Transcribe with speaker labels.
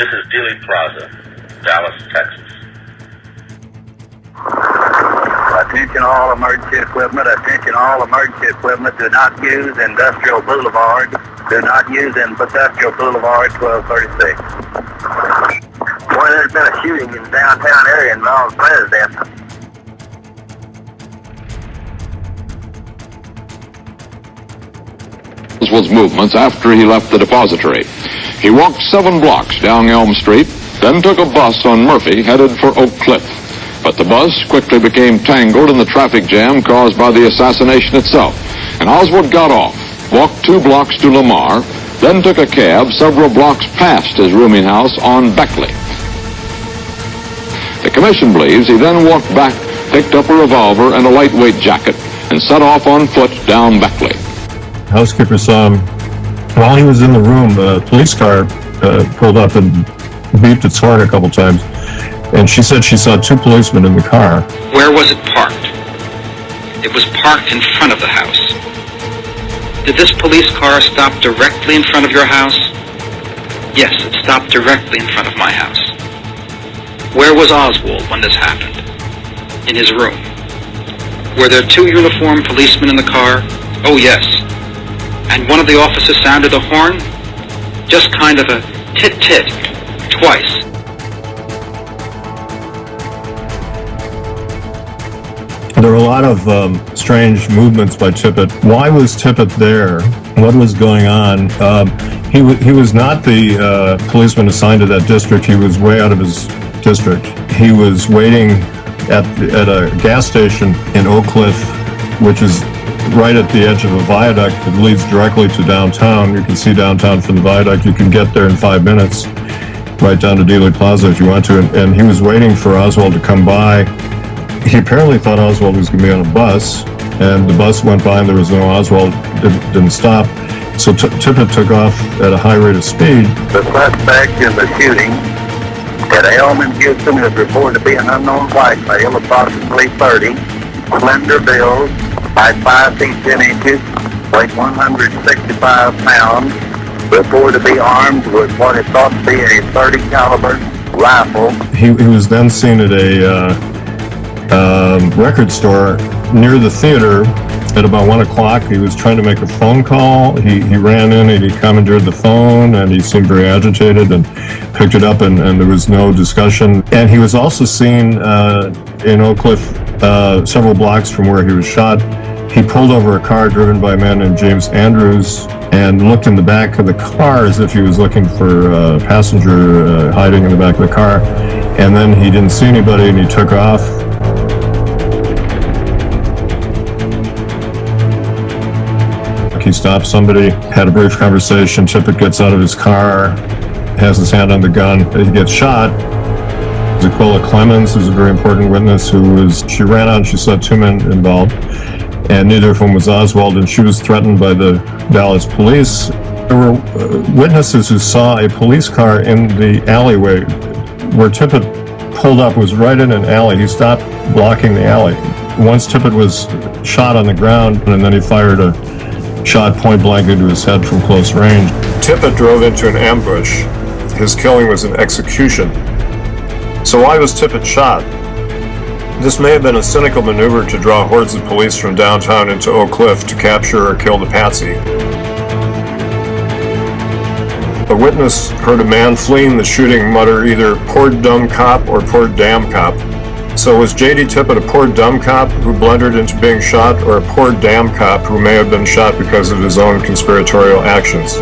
Speaker 1: This is Dealey Plaza, Dallas, Texas.
Speaker 2: Attention all emergency equipment. Attention all emergency equipment. Do not use Industrial Boulevard. Do not use Industrial Boulevard 1236. Boy, there's been a shooting in the downtown area involving the president.
Speaker 3: Was movements after he left the depository. He walked 7 blocks down Elm Street, then took a bus on Murphy headed for Oak Cliff. But the bus quickly became tangled in the traffic jam caused by the assassination itself, and Oswald got off, walked 2 blocks to Lamar, then took a cab several blocks past his rooming house on Beckley. The commission believes he then walked back, picked up a revolver and a lightweight jacket, and set off on foot down Beckley.
Speaker 4: Housekeeper saw him while he was in the room. A police car pulled up and beeped its horn a couple times, and she said she saw 2 policemen in the car.
Speaker 5: Where was it parked? It was parked in front of the house. Did this police car stop directly in front of your house? Yes, it stopped directly in front of my house. Where was Oswald when this happened? In his room. Were there 2 uniformed policemen in the car? Oh, yes. And one of the officers sounded the horn? Just kind of a tit-tit, twice.
Speaker 4: There were a lot of strange movements by Tippit. Why was Tippit there? What was going on? He was not the policeman assigned to that district. He was way out of his district. He was waiting at a gas station in Oak Cliff, which is right at the edge of a viaduct that leads directly to downtown. You can see downtown from the viaduct. You can get there in 5 minutes, right down to Dealey Plaza if you want to. And he was waiting for Oswald to come by. He apparently thought Oswald was going to be on a bus, and the bus went by and there was no Oswald. Didn't stop. So Tippit took off at a high rate of speed.
Speaker 2: The suspect in the shooting at Elm in Houston is reported to be an unknown white male, approximately 30, slender build, by 5 feet 10 inches, weight 165 pounds, reported to be armed with what is thought to be a .30 caliber rifle.
Speaker 4: He was then seen at a record store near the theater at about 1 o'clock. He was trying to make a phone call. He ran in and he commandeered the phone, and he seemed very agitated and picked it up, and there was no discussion. And he was also seen in Oak Cliff, several blocks from where he was shot. He pulled over a car driven by a man named James Andrews and looked in the back of the car as if he was looking for a passenger hiding in the back of the car. And then he didn't see anybody and he took off. He stopped somebody, had a brief conversation. Tippit gets out of his car, has his hand on the gun. He gets shot. Zaquilla Clemens is a very important witness she ran out and she saw 2 men involved, and neither of whom was Oswald, and she was threatened by the Dallas police. There were witnesses who saw a police car in the alleyway where Tippit pulled up. Was right in an alley. He stopped blocking the alley. Once Tippit was shot on the ground, and then he fired a shot point blank into his head from close range. Tippit drove into an ambush. His killing was an execution. So why was Tippit shot? This may have been a cynical maneuver to draw hordes of police from downtown into Oak Cliff to capture or kill the patsy. A witness heard a man fleeing the shooting mutter either "poor dumb cop" or "poor damn cop." So was J.D. Tippit a poor dumb cop who blundered into being shot, or a poor damn cop who may have been shot because of his own conspiratorial actions?